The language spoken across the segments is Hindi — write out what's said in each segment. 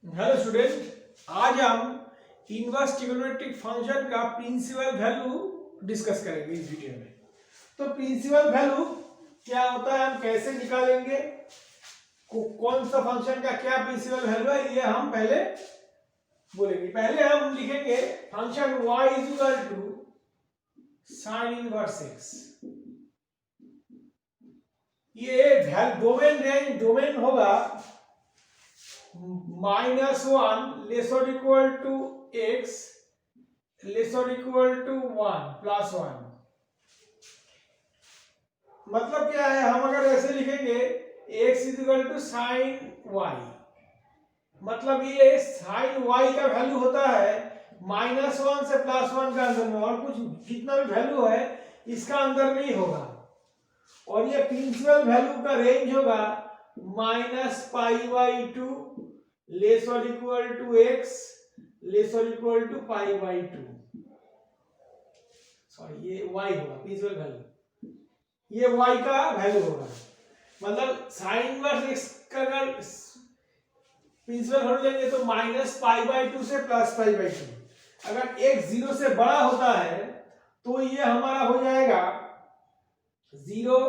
हेलो स्टूडेंट, आज हम इनवर्स ट्रिग्नोमेट्रिक फंक्शन का प्रिंसिपल वैल्यू डिस्कस करेंगे इस वीडियो में। तो प्रिंसिपल वैल्यू क्या होता है, हम कैसे निकालेंगे, कौन सा फंक्शन का क्या प्रिंसिपल वैल्यू है, ये हम पहले बोलेंगे। पहले हम लिखेंगे function y is equal to sine inverse x। ये डोमेन होगा -1 lesser equal to x lesser equal to 1 plus 1। मतलब क्या है, हम अगर ऐसे लिखेंगे x is equal to sine y, मतलब ये साइन y का वैल्यू होता है -1 से +1 का अंदर में, और कुछ जितना भी वैल्यू है इसका अंदर नहीं होगा। और ये प्रिंसिपल वैल्यू का रेंज होगा -π/2 lesser equal to x lesser equal to π/2। Sorry, ये y होगा प्रिंसिपल वैल्यू, ये y का वैल्यू होगा। मतलब साइन इनवर्स x का अगर प्रिंसिपल वैल्यू लेंगे तो -π/2 से +π/2। अगर x 0 से बड़ा होता है तो ये हमारा हो जाएगा 0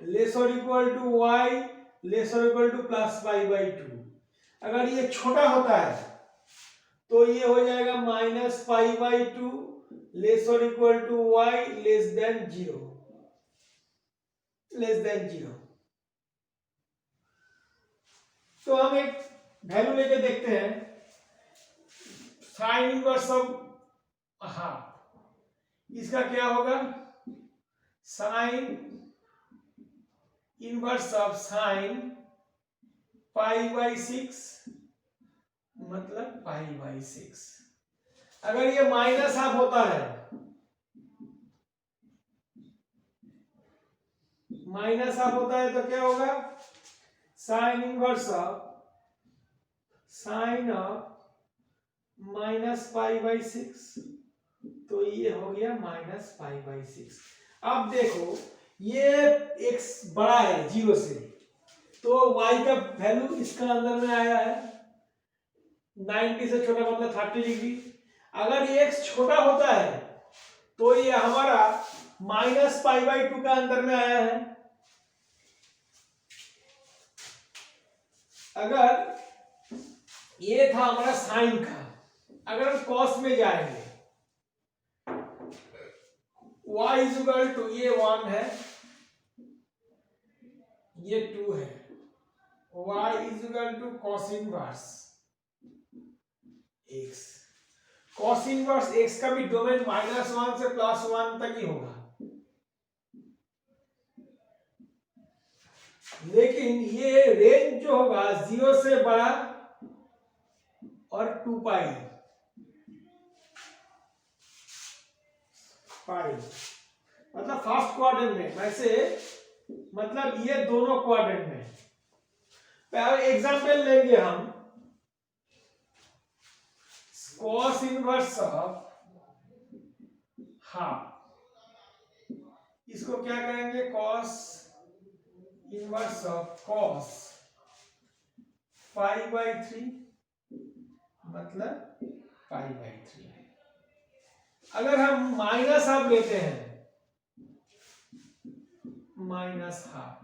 lesser equal to y lesser equal to +π/2। अगर ये छोटा होता है तो ये हो जाएगा -π/2 lesser equal to y less than 0। तो हम एक वैल्यू लेके देखते हैं, साइन इनवर्स ऑफ हाफ, इसका क्या होगा, साइन इनवर्स ऑफ साइन π/6 मतलब π/6। अगर ये माइनस हाफ होता है, तो क्या होगा, sine inverse of sine of -π/6, तो ये हो गया -π/6। अब देखो ये x बड़ा है 0 से, तो y का वैल्यू इसका अंदर में आया है 90 से छोटा मतलब 30 डिग्री। अगर ये x छोटा होता है तो ये हमारा -π/2 का अंदर में आया है। अगर ये था हमारा साइन का, अगर हम कॉस में जाएंगे, y इज इक्वल टू, ये 1 है ये 2 है, y is equal to cos inverse x। Cos inverse x का भी डोमेन -1 से +1 तक ही होगा, लेकिन ये रेंज जो होगा 0 से बड़ा और 2π मतलब फर्स्ट क्वाड्रेंट में, वैसे मतलब ये दोनों क्वाड्रेंट में। पहले एग्जांपल लेंगे हम, cos इनवर्स ऑफ हाफ, इसको क्या करेंगे, cos इनवर्स ऑफ cos π/3 मतलब π/3। अगर हम माइनस हाफ लेते हैं, माइनस हाफ,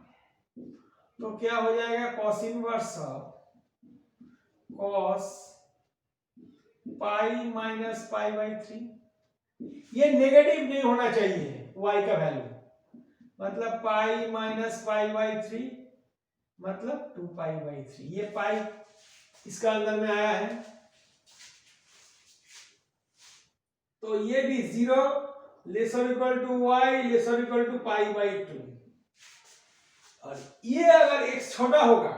तो क्या हो जाएगा, cos इनवर्स ऑफ cos π-π/3। ये नेगेटिव नहीं होना चाहिए y का वैल्यू, मतलब π-π/3 मतलब 2π/3। ये पाई इसका अंदर में आया है, तो ये भी 0 lesser equal to y lesser equal to π/2। और ये अगर x छोटा होगा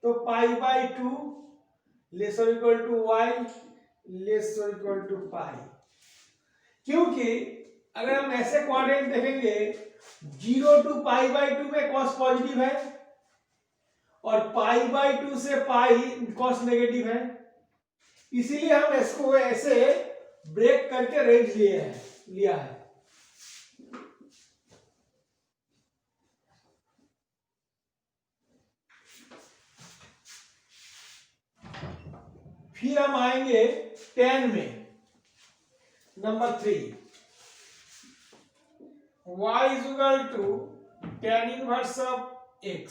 तो π/2 lesser equal to y lesser equal to π। क्योंकि अगर हम ऐसे क्वाड्रेंट देखेंगे 0 to π/2 में cos पॉजिटिव है और π/2 से π cos नेगेटिव है, इसीलिए हम इसको ऐसे ब्रेक करके रेंज लिया है। फिर हम आएंगे 10 में, number 3, y is equal to tan inverse of x।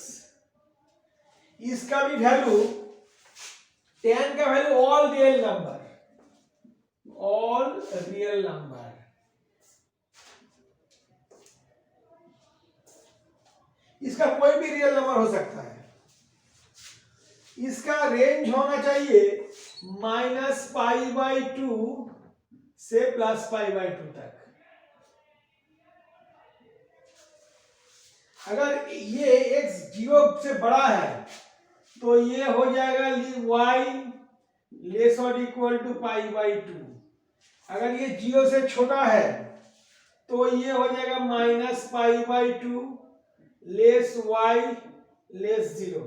इसका भी वैल्यू, tan का value all real number, all real number, इसका कोई भी रियल नंबर हो सकता है। इसका रेंज होना चाहिए -π/2 से +π/2 तक। अगर ये x 0 से बड़ा है तो ये हो जाएगा y लेस और इक्वल टू π/2। अगर ये 0 से छोटा है तो ये हो जाएगा -π/2 लेस y लेस 0।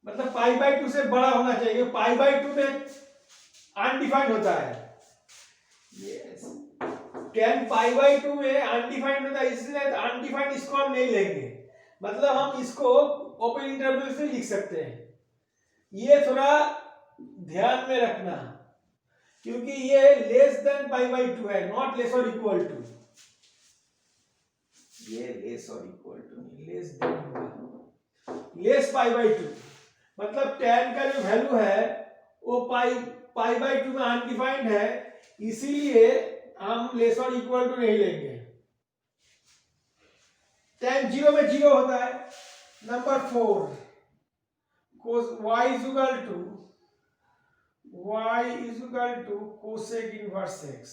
मतलब π/2 से बड़ा होना चाहिए, π/2 में अनडिफाइंड होता है। यस, 10 π/2 में अनडिफाइंड होता है, इसलिए अनडिफाइंड इसको हम नहीं लेंगे, मतलब हम इसको ओपन इंटरवल से लिख सकते हैं। ये थोड़ा ध्यान में रखना, क्योंकि ये लेस देन π/2 है, नॉट लेस और इक्वल टू। ये लेस और इक्वल टू नहीं, लेस देन, लेस π/2, मतलब tan का जो वैल्यू है वो π/2 में अनडिफाइंड है, इसीलिए हम लेस और इक्वल टू नहीं लेंगे। tan 0 में 0 होता है। Number 4, y is equal to cosec inverse x।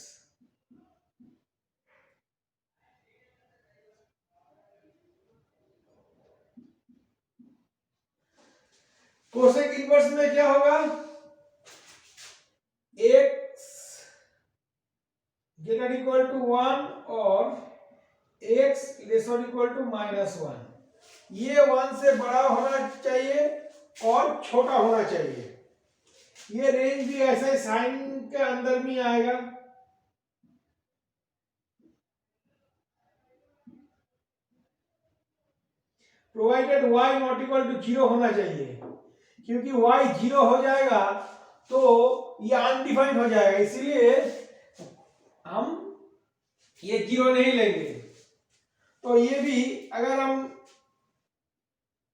Cosec inverse में क्या होगा, x ग्रेटर इक्वल टू 1 और x लेस और इक्वल टू -1। ये 1 से बड़ा होना चाहिए और छोटा होना चाहिए। ये रेंज भी ऐसे साइन के अंदर में आएगा। Provided y not equal to 0 होना चाहिए, क्योंकि y 0 हो जाएगा तो ये अनडिफाइंड हो जाएगा, इसीलिए हम ये 0 नहीं लेंगे। तो ये भी अगर हम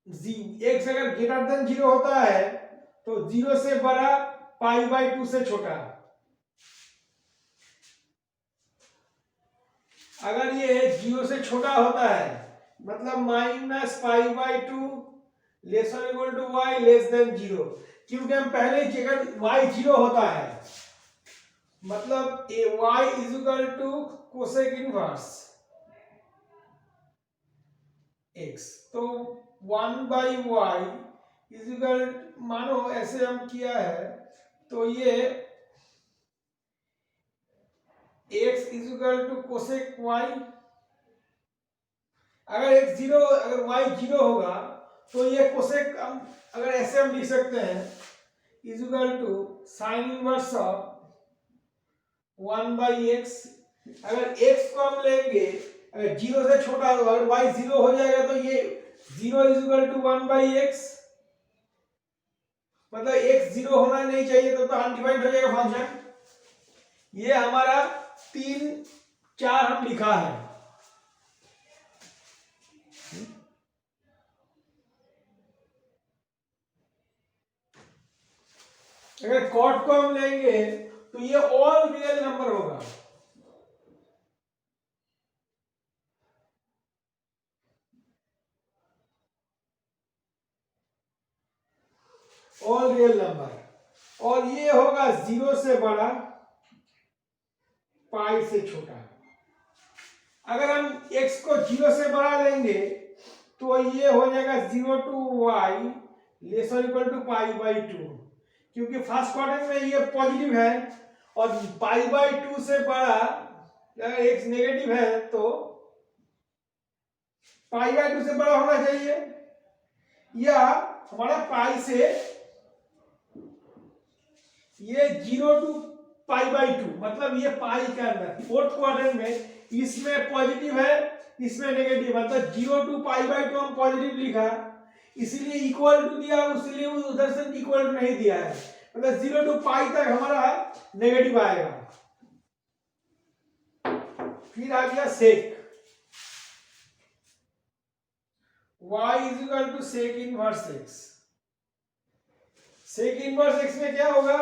x अगर ग्रेटर देन 0 होता है तो 0 से बड़ा, π/2 से छोटा। अगर ये 0 से छोटा होता है मतलब -π/2 लेस और equal to y less than 0, क्योंकि हम पहले अगर y 0 होता है मतलब y is equal to cosec inverse x, तो 1/y इज इक्वल, मानो ऐसे हम किया है तो ये x is equal to cosec y। अगर x 0, अगर y 0 होगा तो ये कोसेक, अगर ऐसे हम लिख सकते हैं, is equal to sine inverse of 1/x। अगर x को हम लेंगे, अगर 0 से छोटा होगा, अगर y 0 हो जाएगा तो ये 0 इज इक्वल टू 1/x, मतलब x 0 होना नहीं चाहिए तो अनडिफाइंड हो जाएगा फंक्शन। ये हमारा 3 4 हम लिखा है। अगर कॉट को हम लेंगे तो ये ऑल रियल नंबर होगा। ऑल रियल नंबर, और ये होगा 0 से बड़ा, पाई से छोटा। अगर हम x को 0 से बड़ा लेंगे तो ये हो जाएगा 0 to y लेस और इक्वल टू π/2, क्योंकि फर्स्ट क्वाड्रेंट में ये पॉजिटिव है और π/2 से बड़ा, अगर x नेगेटिव है तो π/2 से बड़ा होना चाहिए, या हमारा पाई से ये 0 to π/2, मतलब ये पाई के अंदर फोर्थ क्वाड्रेंट में इसमें पॉजिटिव है इसमें नेगेटिव, मतलब 0 to π/2 हम पॉजिटिव लिखा, इसीलिए इक्वल टू दिया, इसलिए उधर से इक्वल टू नहीं दिया है, मतलब 0 to π तक हमारा नेगेटिव आएगा। फिर आ गया sec, y is equal to sec inverse x। Sec inverse x में क्या होगा,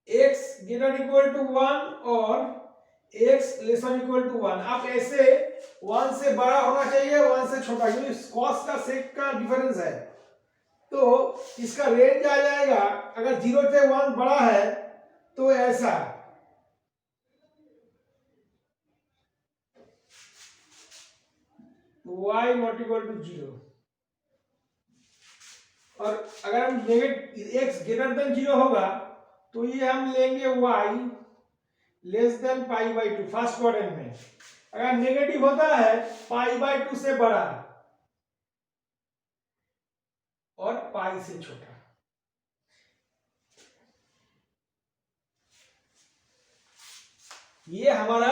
x ग्रेटर इक्वल टू 1 और x लेसर इक्वल टू 1। आप ऐसे 1 से बड़ा होना चाहिए 1 से छोटा, क्योंकि cos का sec का डिफरेंस है, तो इसका रेंज आ जाएगा, अगर 0 से 1 बड़ा है तो ऐसा, y नॉट इक्वल टू 0, और अगर हम x ग्रेटर देन 0 होगा तो ये हम लेंगे y less than π/2 first quadrant में। अगर नेगेटिव होता है π/2 से बड़ा और पाई से छोटा। ये हमारा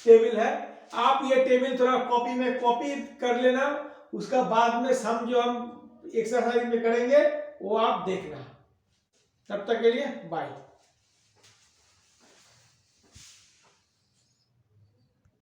टेबल है। आप ये टेबल थोड़ा कॉपी में कॉपी कर लेना, उसका बाद में सम जो हम एक्सरसाइज में करेंगे वो आप देखना। तब तक के लिए बाय।